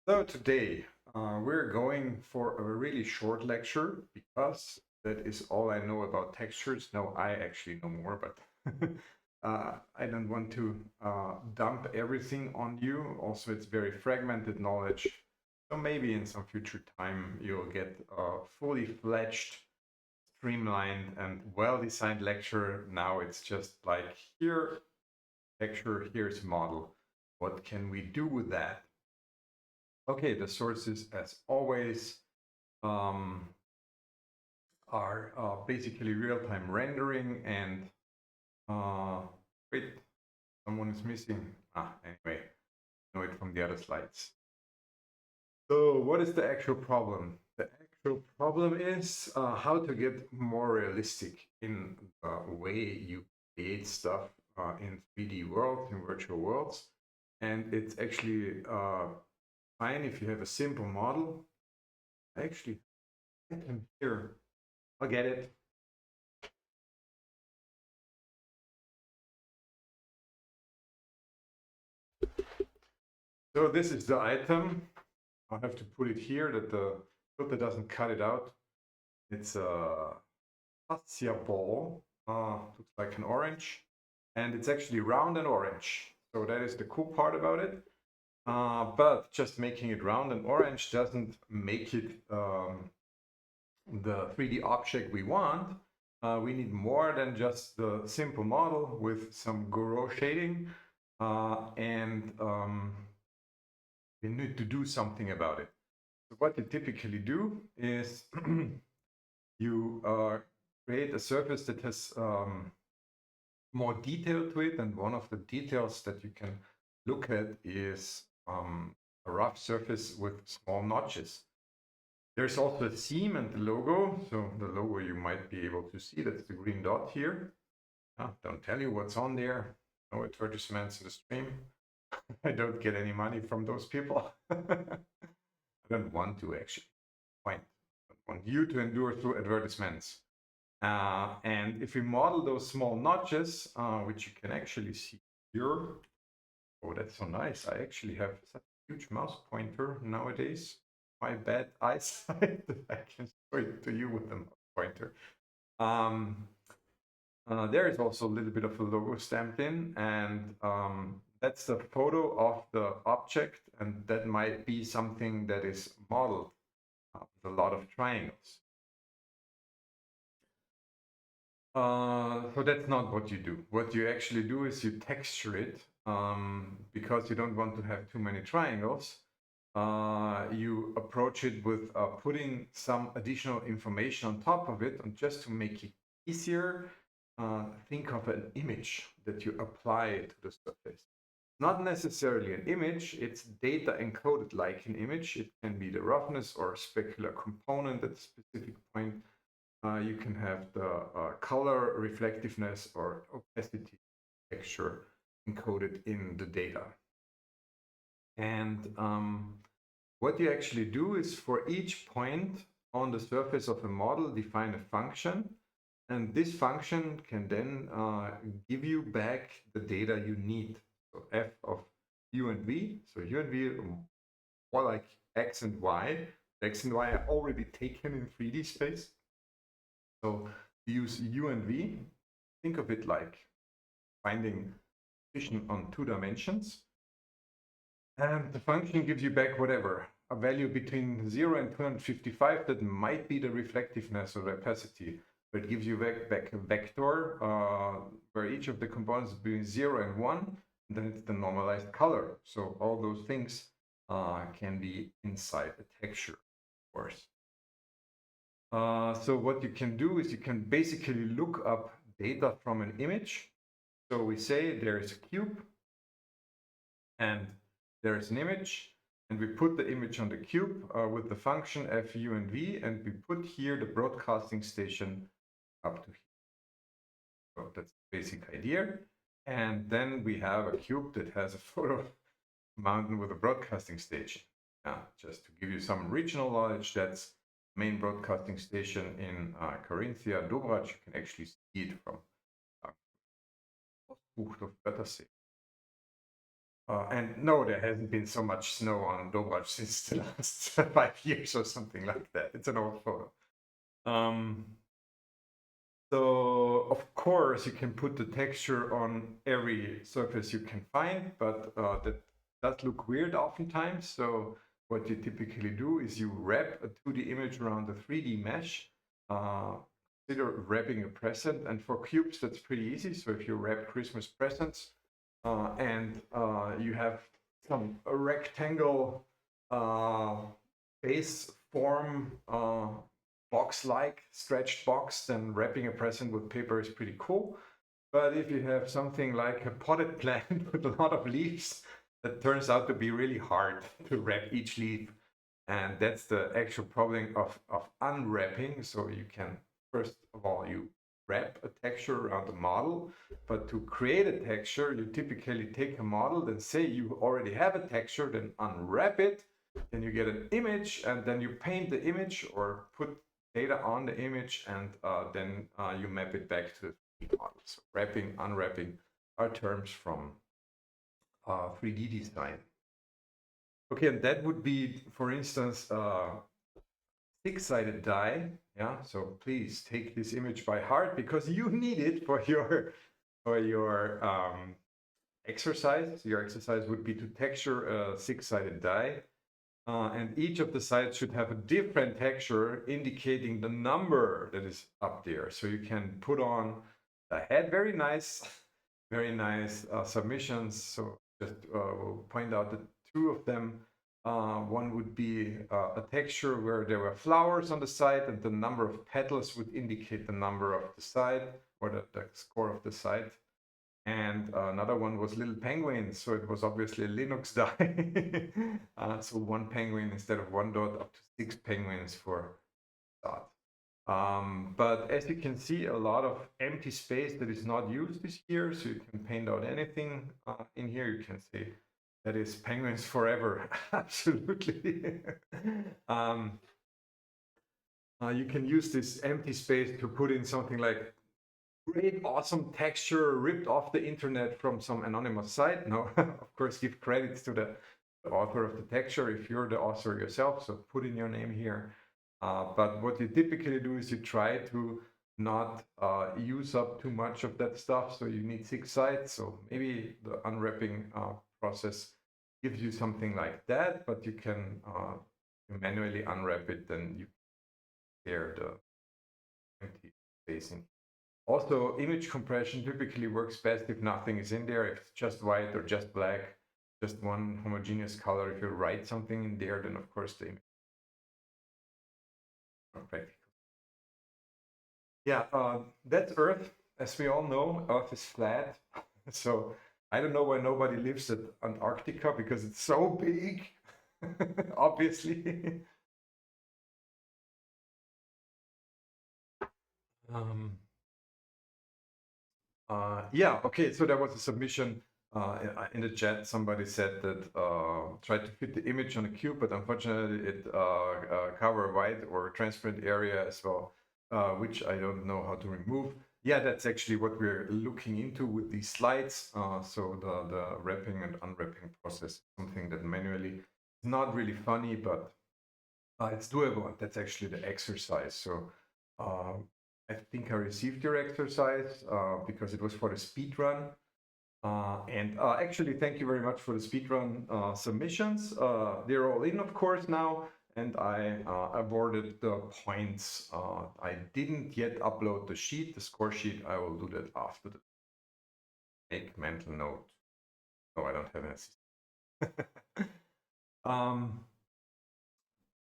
So today we're going for a really short lecture because that is all I know about textures. No, I actually know more, but I don't want to dump everything on you. Also, it's very fragmented knowledge. So maybe in some future time you'll get a fully fledged, streamlined and well-designed lecture. Now it's just like here, texture, here's model. What can we do with that? Okay, the sources, as always, are basically real-time rendering and wait, someone is missing. Anyway, know it from the other slides. So what is the actual problem? The actual problem is how to get more realistic in the way you create stuff in 3D worlds, in virtual worlds. And it's actually fine if you have a simple model. Actually, here, I'll get it. So this is the item. I'll have to put it here that the filter doesn't cut it out. It's a fascia ball. Looks like an orange. And it's actually round and orange. So that is the cool part about it. But just making it round and orange doesn't make it the 3D object we want. We need more than just the simple model with some Gouraud shading. And we need to do something about it. So what you typically do is you create a surface that has more detail to it, and one of the details that you can look at is a rough surface with small notches. There's also a theme and the logo. So the logo you might be able to see, that's the green dot here. Don't tell you what's on there. No advertisements in the stream. I don't get any money from those people. I don't want to actually. Fine. I don't want you to endure through advertisements. And if we model those small notches, which you can actually see here. Oh, that's so nice. I actually have such a huge mouse pointer nowadays. My bad eyesight. I can show it to you with the mouse pointer. There is also a little bit of a logo stamped in, and that's the photo of the object, and that might be something that is modeled with a lot of triangles. So that's not what you do. What you actually do is you texture it because you don't want to have too many triangles. You approach it with putting some additional information on top of it, and just to make it easier, think of an image that you apply to the surface. Not necessarily an image, it's data encoded like an image. It can be the roughness or a specular component at a specific point. You can have the color, reflectiveness, or opacity texture encoded in the data. And what you actually do is for each point on the surface of a model, define a function. And this function can then give you back the data you need. So f of u and v. So u and v are more like x and y. X and y are already taken in 3D space. So use u and v. Think of it like finding position on 2 dimensions. And the function gives you back whatever, a value between 0 and 255 that might be the reflectiveness or the opacity. But it gives you back a vector where each of the components is between 0 and 1, and then it's the normalized color. So all those things can be inside a texture, of course. So what you can do is you can basically look up data from an image. So we say there is a cube and there is an image, and we put the image on the cube with the function f, u, and v, and we put here the broadcasting station up to here. So that's the basic idea. And then we have a cube that has a photo mountain with a broadcasting station. Just to give you some regional knowledge, that's main broadcasting station in Carinthia, Dobrac. You can actually see it from Ostbucht of Wörthersee. And no, there hasn't been so much snow on Dobraj since the last 5 years or something like that. It's an old photo. So of course you can put the texture on every surface you can find, but that does look weird oftentimes. So what you typically do is you wrap a 2D image around the 3D mesh. Consider wrapping a present, and for cubes that's pretty easy. So if you wrap Christmas presents and you have a rectangle base form box-like stretched box, then wrapping a present with paper is pretty cool. But if you have something like a potted plant with a lot of leaves, that turns out to be really hard to wrap each leaf. And that's the actual problem of unwrapping. So you can, first of all, you wrap a texture around the model, but to create a texture, you typically take a model, then say you already have a texture, then unwrap it, then you get an image, and then you paint the image or put data on the image, and then you map it back to the 3D model. So wrapping, unwrapping are terms from 3D design. Okay, and that would be, for instance, six-sided die. Yeah, so please take this image by heart because you need it for your exercise. Your exercise would be to texture a six-sided die. And each of the sides should have a different texture indicating the number that is up there. So you can put on the head. Very nice submissions. So just we'll point out that two of them. One would be a texture where there were flowers on the side, and the number of petals would indicate the number of the side, or the score of the side. And another one was little penguins, so it was obviously a Linux die. So one penguin instead of one dot, up to 6 penguins for dot. But as you can see, a lot of empty space that is not used is here, so you can paint out anything in here. You can say that is penguins forever. Absolutely. You can use this empty space to put in something like great, awesome texture ripped off the internet from some anonymous site. No, of course, give credits to the author of the texture if you're the author yourself, so put in your name here. But what you typically do is you try to not use up too much of that stuff, so you need 6 sides, so maybe the unwrapping process gives you something like that, but you can manually unwrap it, then you clear the empty space in. Also, image compression typically works best if nothing is in there, if it's just white or just black, just one homogeneous color. If you write something in there, then of course the image is not practical. Yeah, that's Earth. As we all know, Earth is flat. So I don't know why nobody lives at Antarctica, because it's so big, obviously. Yeah, okay, so there was a submission in the chat. Somebody said that tried to fit the image on a cube, but unfortunately it covered white or transparent area as well, which I don't know how to remove. Yeah, that's actually what we're looking into with these slides. So the wrapping and unwrapping process is something that manually is not really funny, but it's doable. That's actually the exercise. So I think I received your exercise because it was for the speed run. And actually, thank you very much for the speedrun submissions. They're all in, of course, now, and I awarded the points. I didn't yet upload the sheet, the score sheet. I will do that after the make mental note. No, I don't have an assistant.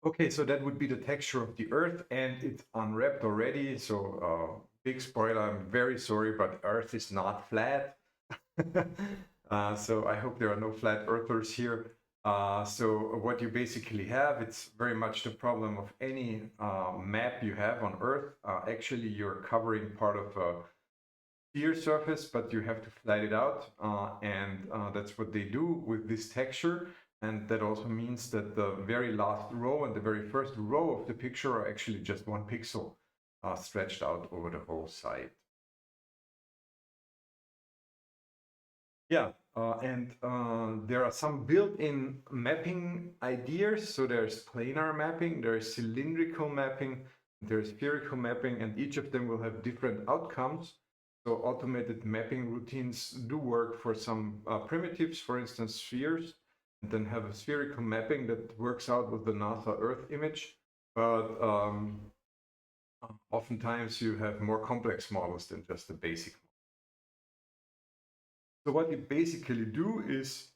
Okay, so that would be the texture of the Earth, and it's unwrapped already. So big spoiler, I'm very sorry, but Earth is not flat. So I hope there are no flat earthers here. So what you basically have, it's very much the problem of any map you have on Earth. Actually, you're covering part of a sphere surface, but you have to flat it out. And that's what they do with this texture. And that also means that the very last row and the very first row of the picture are actually just 1 pixel stretched out over the whole side. Yeah, There are some built-in mapping ideas. So there's planar mapping, there's cylindrical mapping, there's spherical mapping, and each of them will have different outcomes. So automated mapping routines do work for some primitives, for instance, spheres, and then have a spherical mapping that works out with the NASA Earth image. But oftentimes you have more complex models than just the basic. So what you basically do is,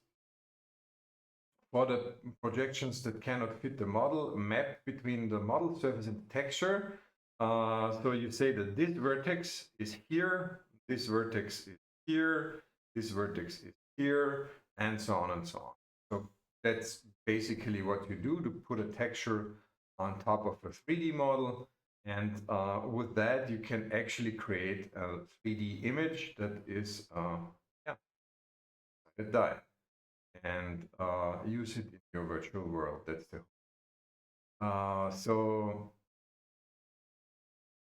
for the projections that cannot fit the model, map between the model surface and the texture. So you say that this vertex is here, this vertex is here, this vertex is here, and so on and so on. So that's basically what you do to put a texture on top of a 3D model. And with that, you can actually create a 3D image that is a die, and use it in your virtual world. That's the so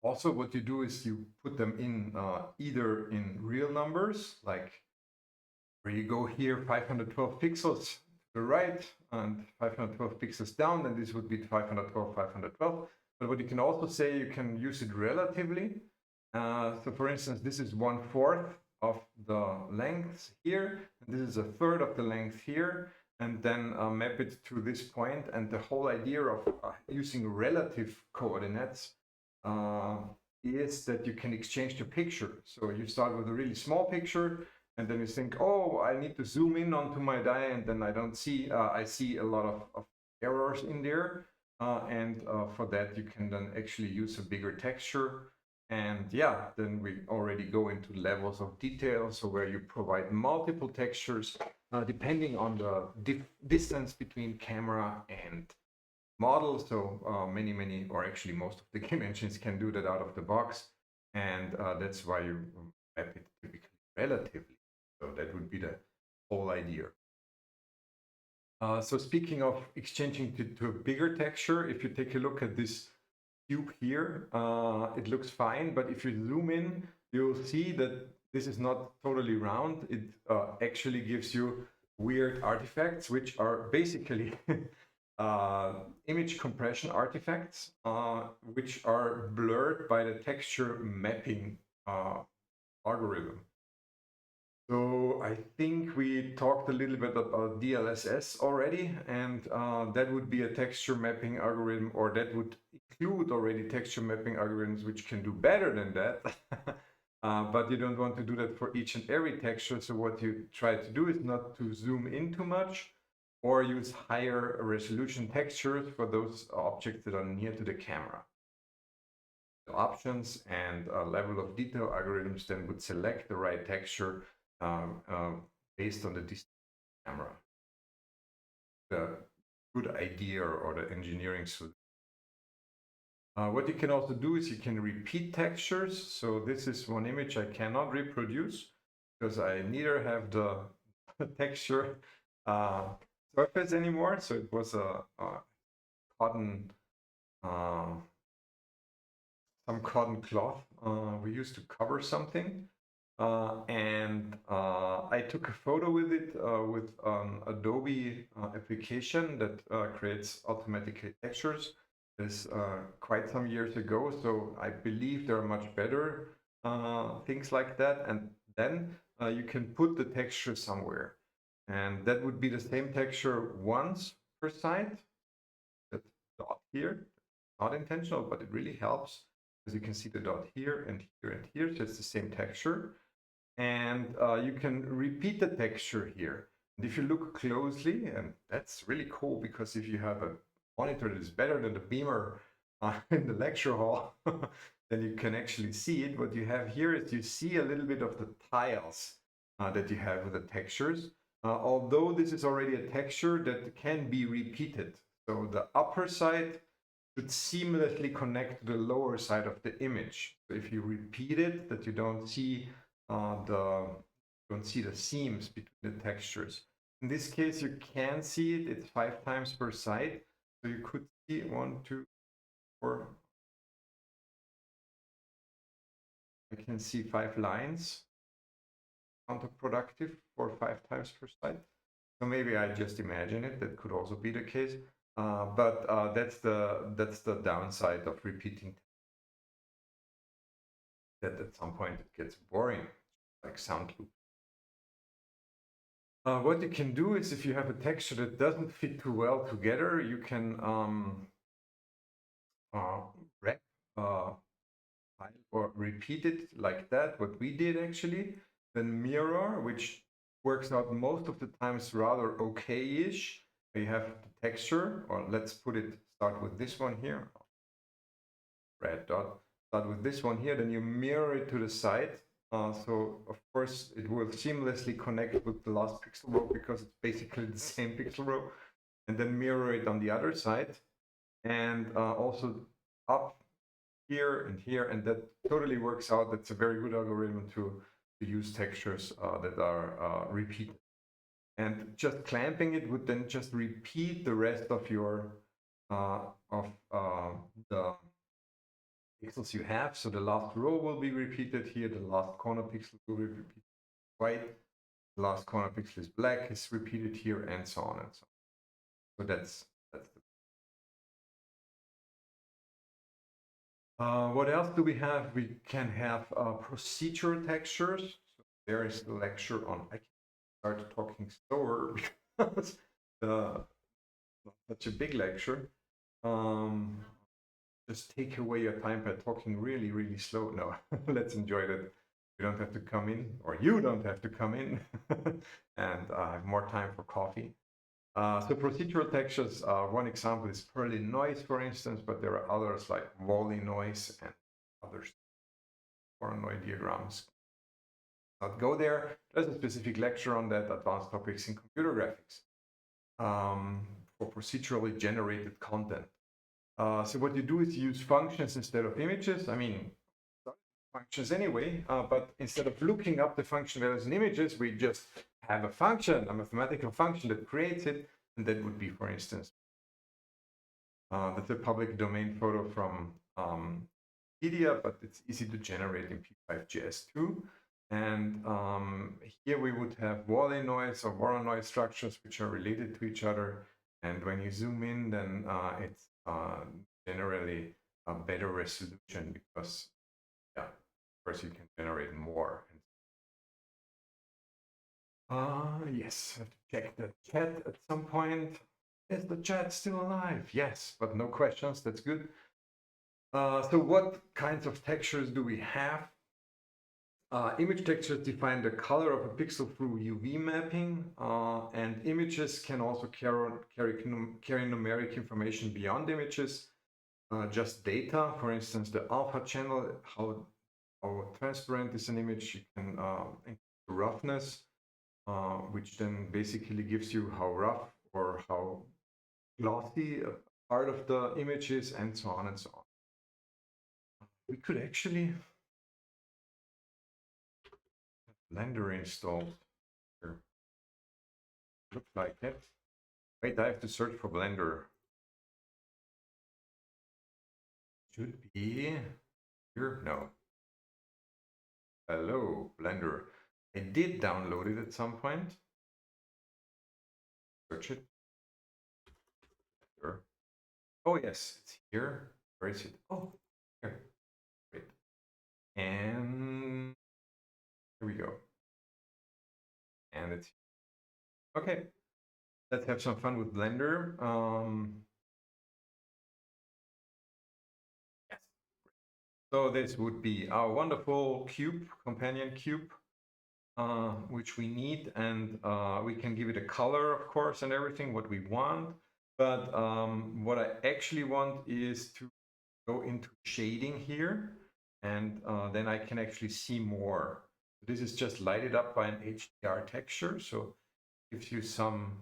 also what you do is you put them in either in real numbers, like where you go here 512 pixels to the right and 512 pixels down, then this would be 512, 512. But what you can also say, you can use it relatively. So for instance, this is 1/4 of the length here, and this is 1/3 of the length here, and then map it to this point. And the whole idea of using relative coordinates is that you can exchange the picture. So you start with a really small picture, and then you think, oh, I need to zoom in onto my die, and then I don't see, I see a lot of errors in there. For that, you can then actually use a bigger texture. And yeah, then we already go into levels of detail. So where you provide multiple textures, depending on the distance between camera and model. So many, or actually most of the game engines can do that out of the box. And that's why you map it typically relatively. So that would be the whole idea. So speaking of exchanging to a bigger texture, if you take a look at this cube here, it looks fine, but if you zoom in, you'll see that this is not totally round. It actually gives you weird artifacts, which are basically image compression artifacts, which are blurred by the texture mapping algorithm. So I think we talked a little bit about DLSS already, and that would be a texture mapping algorithm, or that would include already texture mapping algorithms which can do better than that. But you don't want to do that for each and every texture. So what you try to do is not to zoom in too much, or use higher resolution textures for those objects that are near to the camera. The options and level of detail algorithms then would select the right texture based on the distance of the camera. The good idea or the engineering solution. What you can also do is you can repeat textures. So this is one image I cannot reproduce because I neither have the texture surface anymore. So it was a cotton, some cotton cloth we used to cover something. I took a photo with it with Adobe application that creates automatic textures. This quite some years ago, so I believe there are much better things like that. And then you can put the texture somewhere, and that would be the same texture once per side. That dot here, not intentional, but it really helps because you can see the dot here and here and here, so it's the same texture. And you can repeat the texture here. And if you look closely, and that's really cool, because if you have a monitor that is better than the beamer in the lecture hall, then you can actually see it. What you have here is you see a little bit of the tiles that you have with the textures, although this is already a texture that can be repeated. So the upper side should seamlessly connect to the lower side of the image. So if you repeat it, that you don't see the seams between the textures. In this case, you can see it. It's 5 times per side, so you could see 1, 2, 4. I can see 5 lines counterproductive for 5 times per side. So maybe I just imagine it. That could also be the case. But that's the downside of repeating. That at some point it gets boring, like sound loop. What you can do is, if you have a texture that doesn't fit too well together, you can wrap or repeat it like that, what we did actually, then mirror, which works out most of the times rather okay-ish. You have the texture, or let's start with this one here, red dot, start with this one here, then you mirror it to the side. So of course it will seamlessly connect with the last pixel row because it's basically the same pixel row, and then mirror it on the other side, and also up here, and that totally works out. That's a very good algorithm to use textures that are repeated. And just clamping it would then just repeat the rest of your the pixels you have. So the last row will be repeated here, the last corner pixel will be repeated white, the last corner pixel is black, is repeated here, and so on and so on. So that's the what else do we have? We can have procedural textures. So there is the lecture on. I can start talking slower because such a big lecture. Just take away your time by talking really, really slow. No, let's enjoy that. You don't have to come in, or you don't have to come in, and have more time for coffee. So procedural textures, one example is pearly noise, for instance, but there are others like Wally noise and others. Voronoi diagrams. Not go there. There's a specific lecture on that, advanced topics in computer graphics, for procedurally generated content. So what you do is you use functions instead of images. I mean, functions anyway, but instead of looking up the function values in images, we just have a function, a mathematical function that creates it, and that would be, for instance, that's a public domain photo from Wikipedia, but it's easy to generate in P5.js too. And here we would have Wally noise or Voronoi structures which are related to each other. And when you zoom in, then it's generally a better resolution because, yeah, of course you can generate more. Yes, I have to check the chat at some point. Is the chat still alive? Yes, but no questions. That's good. So what kinds of textures do we have? Image textures define the color of a pixel through UV mapping, and images can also carry numeric information beyond images, just data. For instance, the alpha channel, how transparent is an image. You can include roughness, which then basically gives you how rough or how glossy a part of the image is, and so on and so on. We could actually Blender installed here. Looks like it. Wait, I have to search for Blender. Should be here. No. Hello, Blender. I did download it at some point. Search it. Blender. Oh yes, it's here. Where is it? Oh, here. Great. And here we go. And it's okay. Let's have some fun with Blender. Yes. So this would be our wonderful cube, companion cube, which we need, and we can give it a color, of course, and everything what we want. But what I actually want is to go into shading here, and then I can actually see more. This is just lighted up by an HDR texture, so it gives you some.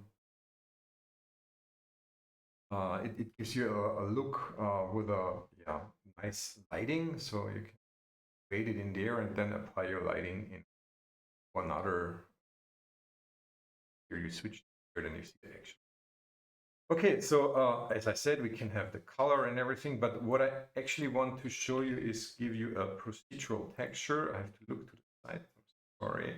It gives you a look with a nice lighting, so you can create it in there and then apply your lighting in one other. Here you switch here, then you see the action. Okay, so as I said, we can have the color and everything, but what I actually want to show you is give you a procedural texture. I have to look to the side. I'm sorry.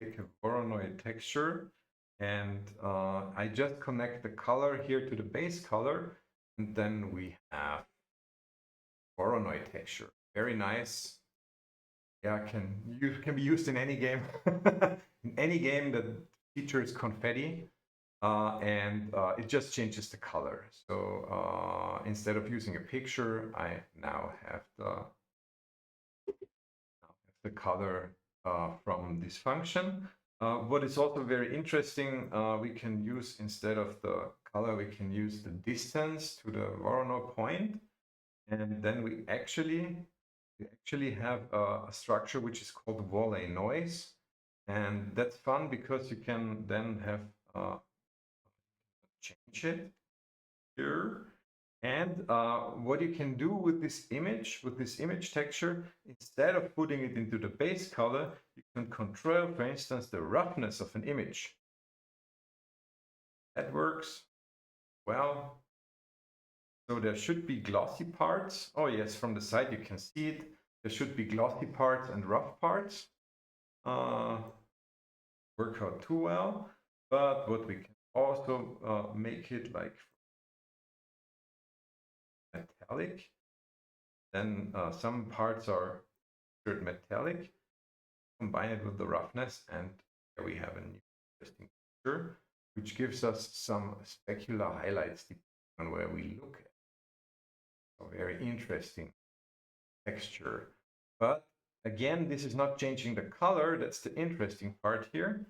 take a Voronoi texture, and I just connect the color here to the base color, and then we have Voronoi texture. Very nice. Yeah, can be used in any game. In any game that features confetti, and it just changes the color. So instead of using a picture, I now have the color from this function. What is also very interesting, we can use, instead of the color, we can use the distance to the Voronoi point, and then we actually have a structure which is called volley noise, and that's fun because you can then have change it here. And what you can do with this image texture, instead of putting it into the base color, you can control, for instance, the roughness of an image. That works well. So there should be glossy parts. Oh yes, from the side you can see it. There should be glossy parts and rough parts. Work out too well. But what we can also make it like metallic. Then some parts are metallic. Combine it with the roughness, and here we have a new interesting picture, which gives us some specular highlights depending on where we look at. So very interesting texture. But again, this is not changing the color. That's the interesting part here.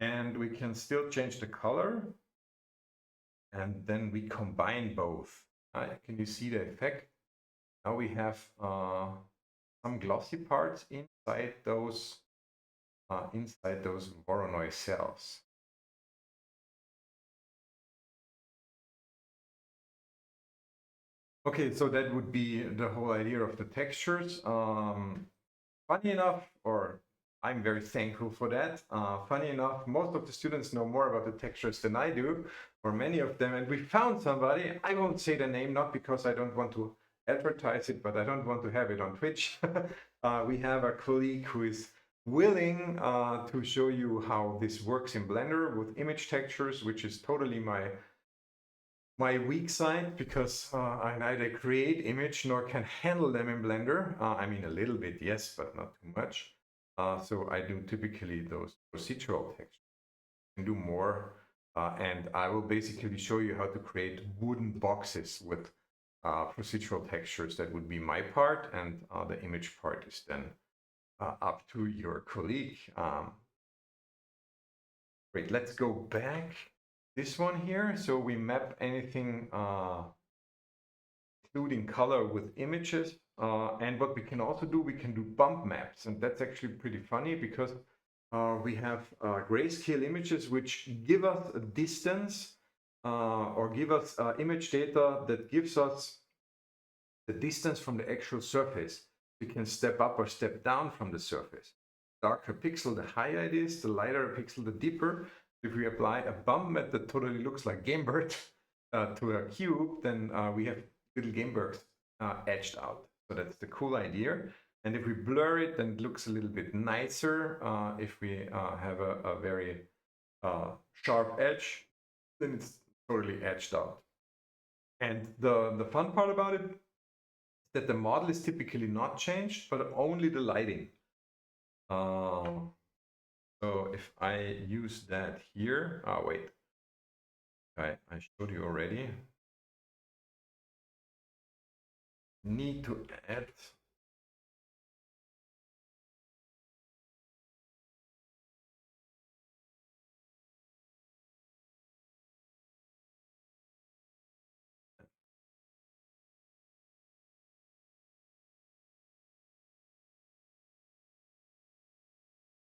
And we can still change the color. And then we combine both. Can you see the effect? Now we have some glossy parts inside those Voronoi cells. Okay, so that would be the whole idea of the textures. Funny enough, or I'm very thankful for that. Funny enough, most of the students know more about the textures than I do, or many of them. And we found somebody, I won't say the name, not because I don't want to advertise it, but I don't want to have it on Twitch. We have a colleague who is willing to show you how this works in Blender with image textures, which is totally my weak side, because I neither create image nor can handle them in Blender. I mean, a little bit, yes, but not too much. So I do typically those procedural textures. I can do more, and I will basically show you how to create wooden boxes with procedural textures. That would be my part, and the image part is then up to your colleague. Great, let's go back. This one here, so we map anything including color with images, and what we can also do, we can do bump maps, and that's actually pretty funny because we have grayscale images which give us a distance or give us image data that gives us the distance from the actual surface. We can step up or step down from the surface. Darker pixel, the higher it is, the lighter a pixel, the deeper. If we apply a bump map that totally looks like Gamebird to a cube, then we have little Gamebirds edged out. So that's the cool idea. And if we blur it, then it looks a little bit nicer. If we have a very sharp edge, then it's totally edged out. And the fun part about it is that the model is typically not changed, but only the lighting. So if I use that here, wait, I showed you already. Need to add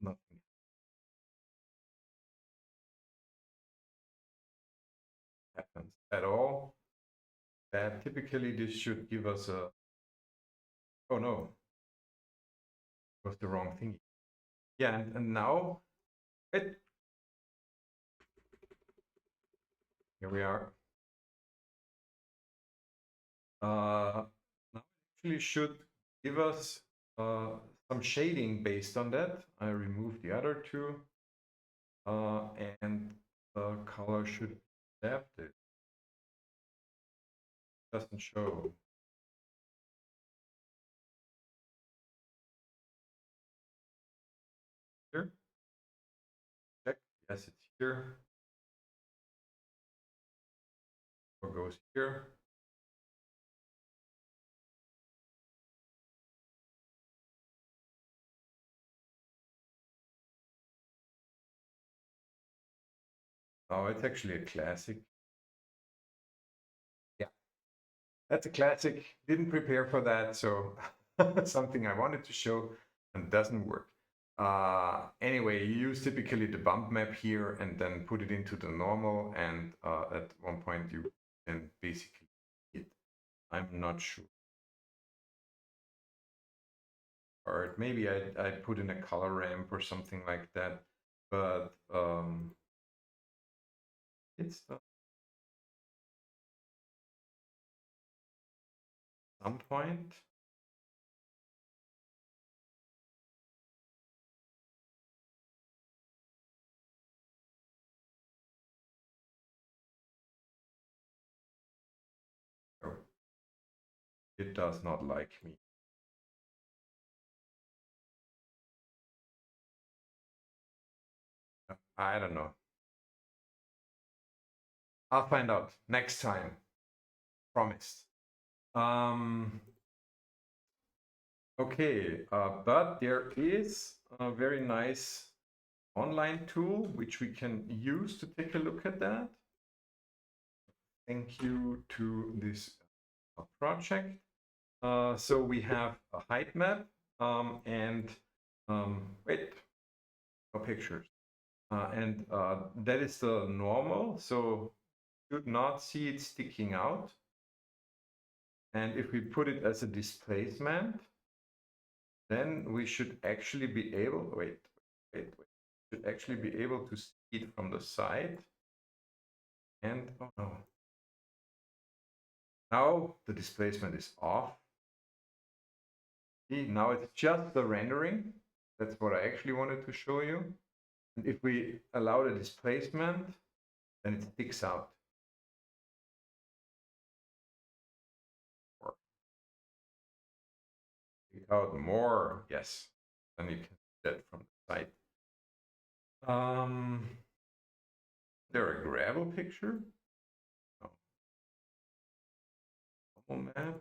nothing happens at all. Typically this should give us a, oh no, it was the wrong thing. Yeah, and now here we are. Now it actually should give us some shading based on that. I removed the other two, and the color should be adapted. Doesn't show. Here. Check. Yes, it's here. Or goes here. Oh, it's actually a classic. Yeah, that's a classic. Didn't prepare for that, so something I wanted to show and doesn't work. Anyway, you use typically the bump map here and then put it into the normal, and at one point you can basically hit. I'm not sure. Or maybe I put in a color ramp or something like that, but it's some point. Oh, it does not like me. I don't know. I'll find out next time. Promised. Okay, but there is a very nice online tool which we can use to take a look at that. Thank you to this project. So we have a height map and wait, no pictures. And that is the normal, so you should not see it sticking out. And if we put it as a displacement, then we should actually be able, wait, should actually be able to see it from the side. And oh no. Now the displacement is off. See, now it's just the rendering. That's what I actually wanted to show you. And if we allow the displacement, then it sticks out. Stick out more, yes. Then you can see that from the side. There a gravel picture? No. Normal map.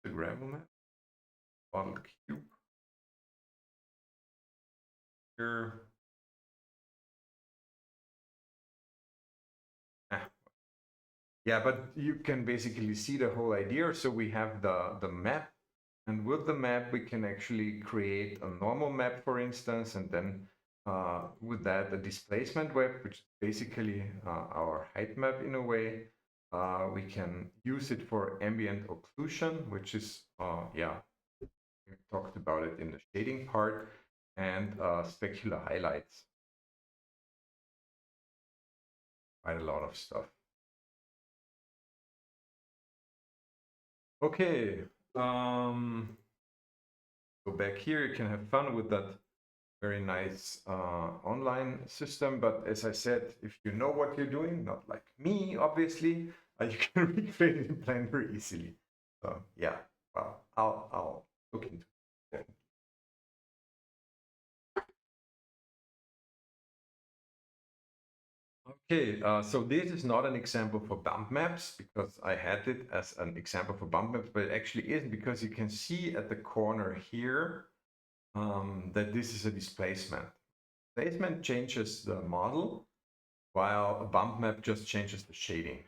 The gravel map. Model cube. Here. Yeah, but you can basically see the whole idea. So we have the map, and with the map we can actually create a normal map, for instance, and then with that a displacement web, which is basically our height map in a way. We can use it for ambient occlusion, which is yeah, we talked about it in the shading part, and specular highlights. Quite a lot of stuff. Okay, go back here. You can have fun with that very nice online system. But as I said, if you know what you're doing, not like me, obviously, you can recreate it in Blender easily. So yeah, well, I'll look into that. Okay, so this is not an example for bump maps because I had it as an example for bump maps, but it actually isn't because you can see at the corner here that this is a displacement. Displacement changes the model, while a bump map just changes the shading.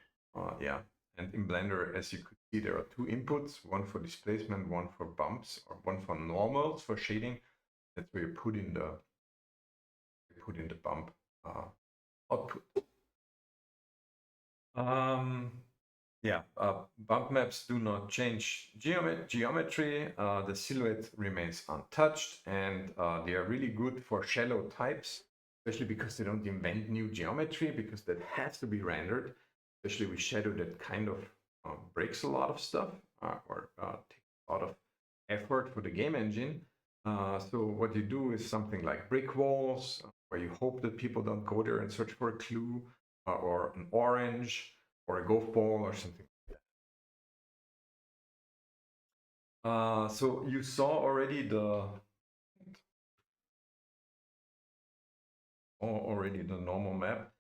Yeah, and in Blender, as you could see, there are two inputs, one for displacement, one for bumps, or one for normals for shading. That's where you put in the bump output. Yeah, bump maps do not change geometry. The silhouette remains untouched, and they are really good for shallow types, especially because they don't invent new geometry, because that has to be rendered. especially with shadow, that kind of breaks a lot of stuff or takes a lot of effort for the game engine. So what you do is something like brick walls, where you hope that people don't go there and search for a clue, or an orange, or a golf ball, or something like that. So you saw already the normal map.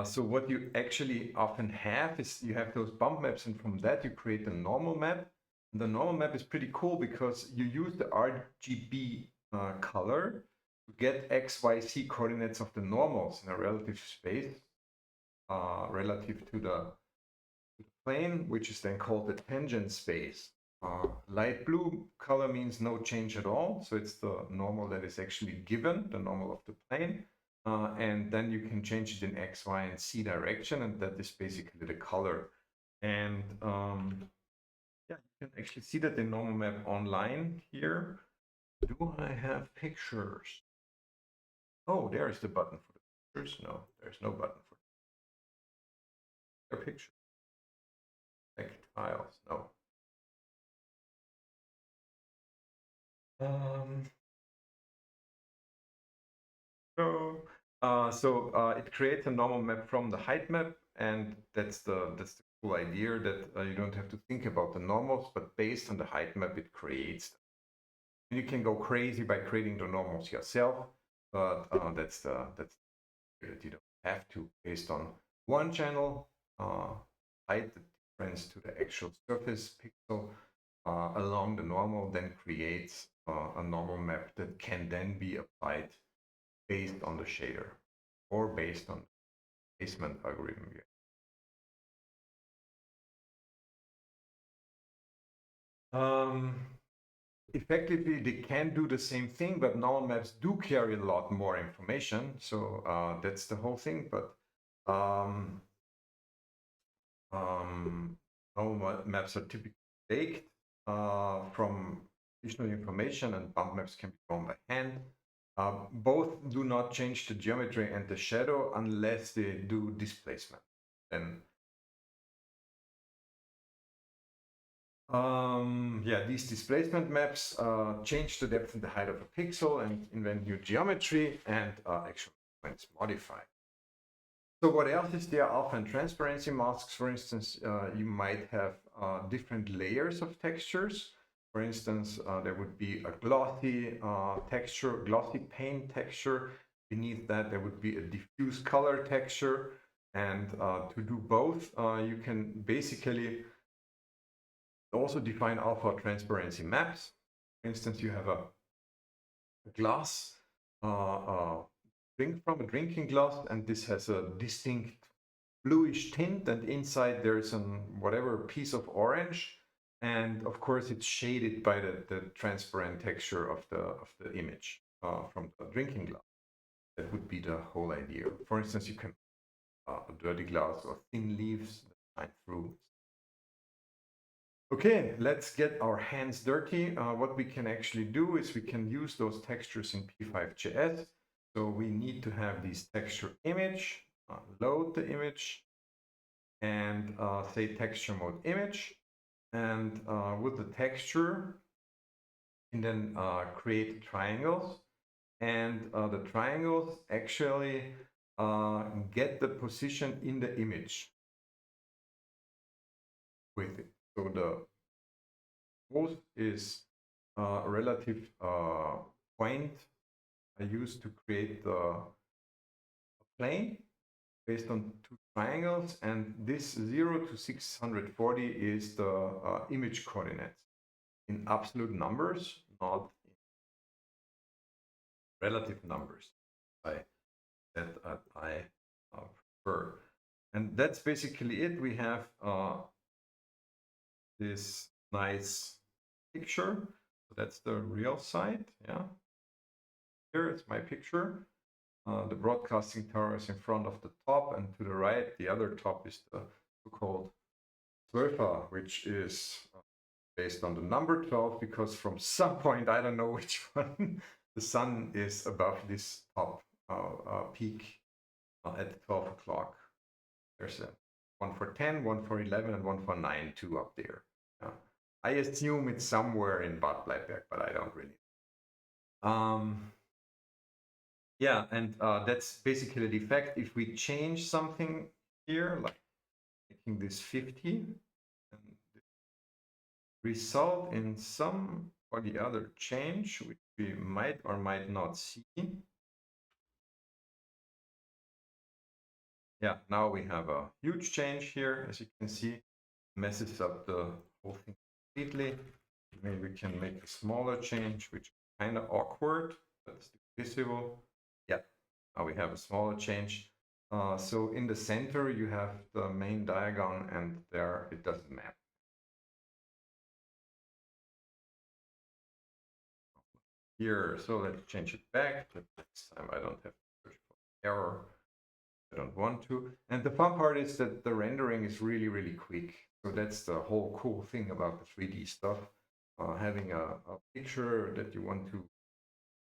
So what you actually often have is you have those bump maps, and from that you create a normal map. The normal map is pretty cool because you use the RGB color to get X, Y, Z coordinates of the normals in a relative space relative to the plane, which is then called the tangent space. Light blue color means no change at all, so it's the normal that is actually given, the normal of the plane. And then you can change it in X, Y, and Z direction, and that is basically the color. And yeah, you can actually see that in normal map online here. Do I have pictures? Oh, there is the button for the pictures. No, there's no button for the picture. Select tiles. No. So it creates a normal map from the height map, and that's the cool idea, that you don't have to think about the normals, but based on the height map, it creates them. And you can go crazy by creating the normals yourself, but that's that you don't have to. Based on one channel height, the difference to the actual surface pixel along the normal then creates a normal map that can then be applied based on the shader or based on placement algorithm. Effectively, they can do the same thing, but normal maps do carry a lot more information. So that's the whole thing. But normal maps are typically baked from additional information, and bump maps can be drawn by hand. Both do not change the geometry and the shadow unless they do displacement. Then yeah, these displacement maps change the depth and the height of a pixel and invent new geometry, and actually when it's modified. So what else is there? Alpha and transparency masks, for instance, you might have different layers of textures. For instance, there would be a glossy texture, glossy paint texture. Beneath that, there would be a diffuse color texture. And to do both, you can basically also define alpha transparency maps. For instance, you have a glass, drink from a drinking glass, and this has a distinct bluish tint, and inside there's an whatever piece of orange, and of course it's shaded by the transparent texture of the image from the drinking glass. That would be the whole idea. For instance, you can a dirty glass or thin leaves that shine through. Okay, let's get our hands dirty. What we can actually do is we can use those textures in P5.js. So we need to have this texture image, load the image, and say texture mode image. And with the texture, and then create triangles. And the triangles actually get the position in the image with it. So the pose is a relative point I use to create the plane based on two triangles, and this 0 to 640 is the image coordinates in absolute numbers, not in relative numbers. That I prefer. And that's basically it. We have this nice picture. So that's the real side. Yeah. Here it's my picture. The broadcasting tower is in front of the top, and to the right, the other top is the so-called Zwölfer, which is based on the number 12, because from some point, I don't know which one, the sun is above this top peak at 12 o'clock. There's a one for 10, one for 11, and one for 9, two up there. I assume it's somewhere in Bad Bleiberg, but I don't really. Yeah, and that's basically the effect. If we change something here, like making this 50, and result in some or the other change, which we might or might not see. Yeah, now we have a huge change here, as you can see, messes up the whole thing completely. Maybe we can make a smaller change, which is kind of awkward, but it's visible. Yeah, now we have a smaller change. So in the center, you have the main diagon, and there it doesn't map. Here, so let's change it back, but next time I don't have to search for error. I don't want to. And the fun part is that the rendering is really, really quick. So that's the whole cool thing about the 3D stuff. Having a picture that you want to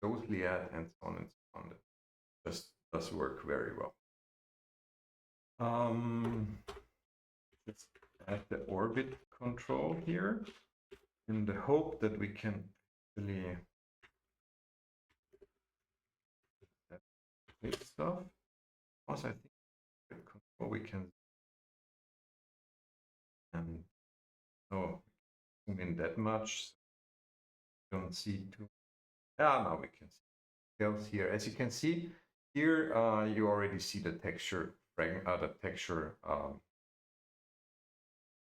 closely at and so on and so on. That just does work very well. Let's add the orbit control here in the hope that we can actually this stuff. Also, I think control we can and no zoom in that much. Don't see too. Yeah, now we can see details here. As you can see here, you already see the texture the texture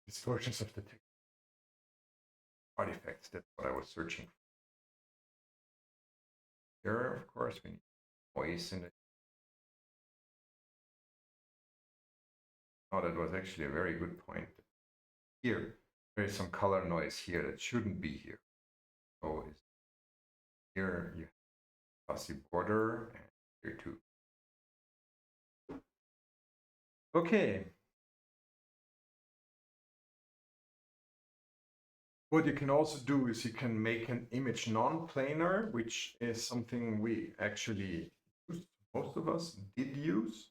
distortions of the texture artifacts. That's what I was searching for. Here, of course, we need noise in it. Oh, that was actually a very good point. Here, there is some color noise here that shouldn't be here. So here you have fuzzy border, and here too. Okay. What you can also do is you can make an image non-planar, which is something we actually used, most of us did use.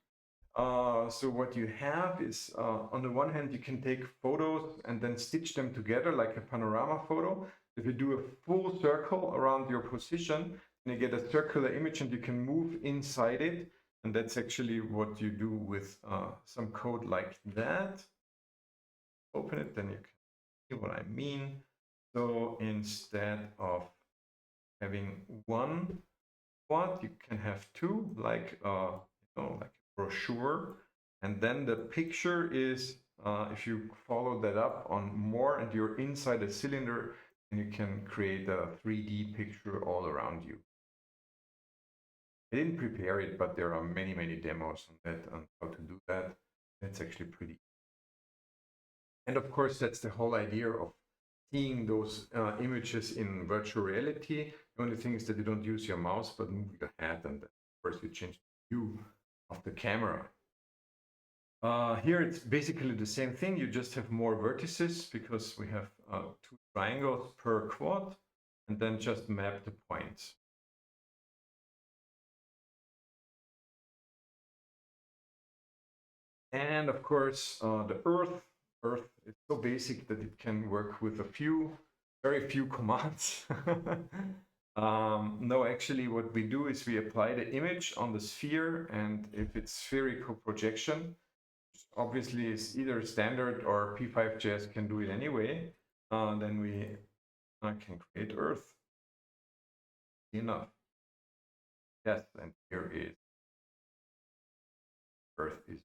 So what you have is, on the one hand, you can take photos and then stitch them together like a panorama photo. If you do a full circle around your position, you get a circular image and you can move inside it. And that's actually what you do with some code like that. Open it, then you can see what I mean. So instead of having one quad, you can have two, like like a brochure. And then the picture is, if you follow that up on more and you're inside a cylinder, and you can create a 3D picture all around you. I didn't prepare it, but there are many, many demos on that, on how to do that. That's actually pretty. And of course, that's the whole idea of seeing those images in virtual reality. The only thing is that you don't use your mouse, but move your head, and of course you change the view of the camera. Here it's basically the same thing. You just have more vertices because we have two triangles per quad, and then just map the points. And of course, the Earth is so basic that it can work with very few commands. No, actually what we do is we apply the image on the sphere, and if it's spherical projection, obviously it's either standard or P5.js can do it anyway, then we can create Earth. Enough. Yes, and here is Earth is.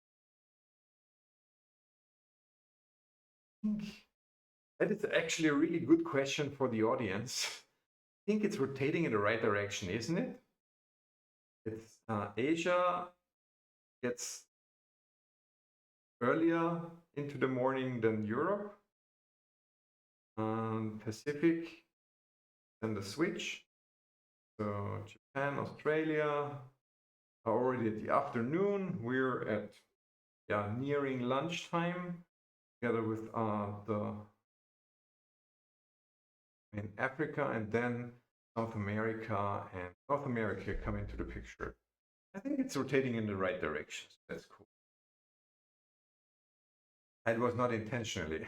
That is actually a really good question for the audience. I think it's rotating in the right direction, isn't it? It's Asia gets earlier into the morning than Europe. Pacific, then the switch. So Japan, Australia are already at the afternoon. We're at nearing lunchtime, together with in Africa, and then South America and North America come into the picture. I think it's rotating in the right direction. So that's cool. It was not intentionally.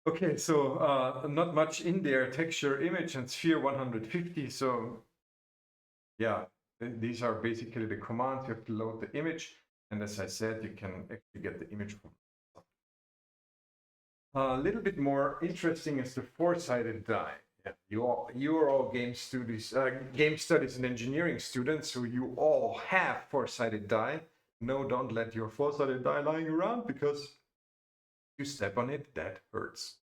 Okay, so not much in there. Texture, image, and sphere 150. So yeah, these are basically the commands. You have to load the image, and as I said, you can actually get the image from. A little bit more interesting is the four-sided die. Yeah, you are all game studies and engineering students, so you all have four-sided die. No, don't let your four-sided die lying around, because if you step on it, that hurts.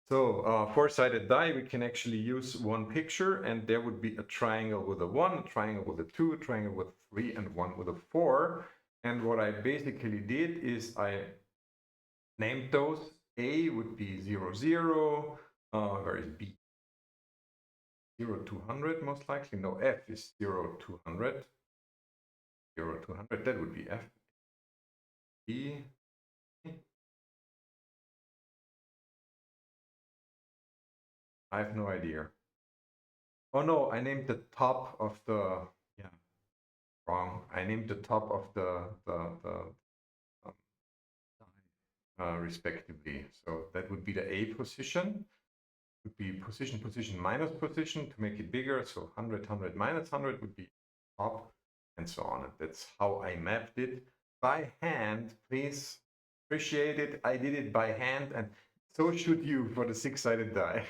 So four-sided die, we can actually use one picture, and there would be a triangle with a 1, a triangle with a 2, a triangle with a 3, and one with a 4. And what I basically did is I named those. A would be 0, 0. Where is B? 0, 200, most likely. No, F is 0, 200. 0, 200, that would be F. B. I have no idea. Oh no, I named the top of the, yeah, wrong. I named the top of the respectively. So that would be the A position. Would be position, position, minus position to make it bigger. So 100, 100, minus 100 would be top, and so on. And that's how I mapped it by hand. Please appreciate it. I did it by hand, and so should you for the six-sided die.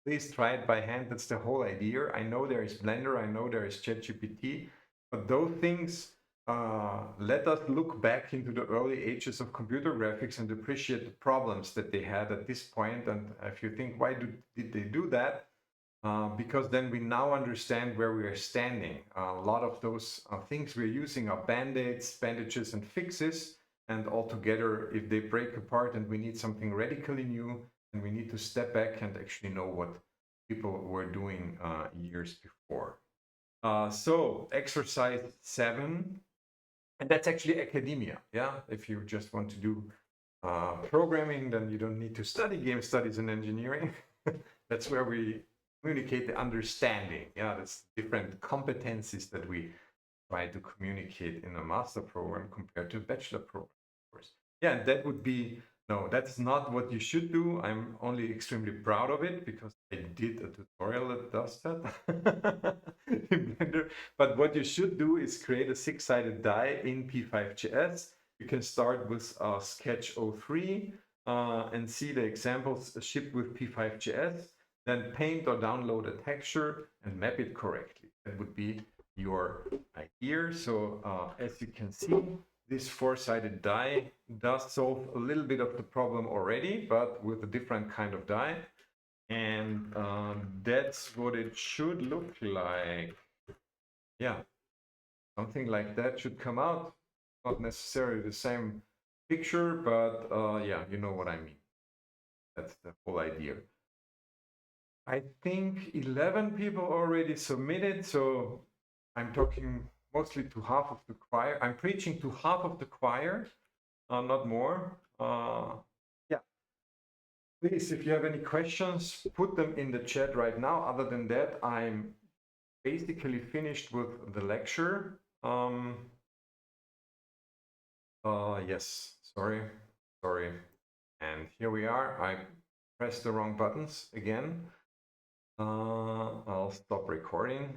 Please try it by hand. That's the whole idea. I know there is Blender. I know there is ChatGPT, but those things let us look back into the early ages of computer graphics and appreciate the problems that they had at this point. And if you think, why did they do that? Because then we now understand where we are standing. A lot of those things we're using are band-aids, bandages, and fixes. And altogether, if they break apart and we need something radically new, then we need to step back and actually know what people were doing years before. So exercise 7. And that's actually academia, yeah? If you just want to do programming, then you don't need to study game studies and engineering. That's where we communicate the understanding. Yeah, that's different competencies that we try to communicate in a master program compared to a bachelor program, of course. Yeah, and that would be, no, that's not what you should do. I'm only extremely proud of it because I did a tutorial that does that in Blender. But what you should do is create a six-sided die in P5.js. You can start with Sketch 03 and see the examples shipped with P5.js. Then paint or download a texture and map it correctly. That would be your idea. So as you can see, this four-sided die does solve a little bit of the problem already, but with a different kind of die. And that's what it should look like. Yeah, something like that should come out. Not necessarily the same picture, but yeah, you know what I mean. That's the whole idea. I think 11 people already submitted, so I'm talking mostly to half of the choir. I'm preaching to half of the choir, not more. Yeah. Please, if you have any questions, put them in the chat right now. Other than that, I'm basically finished with the lecture. Yes, sorry. And here we are. I pressed the wrong buttons again. I'll stop recording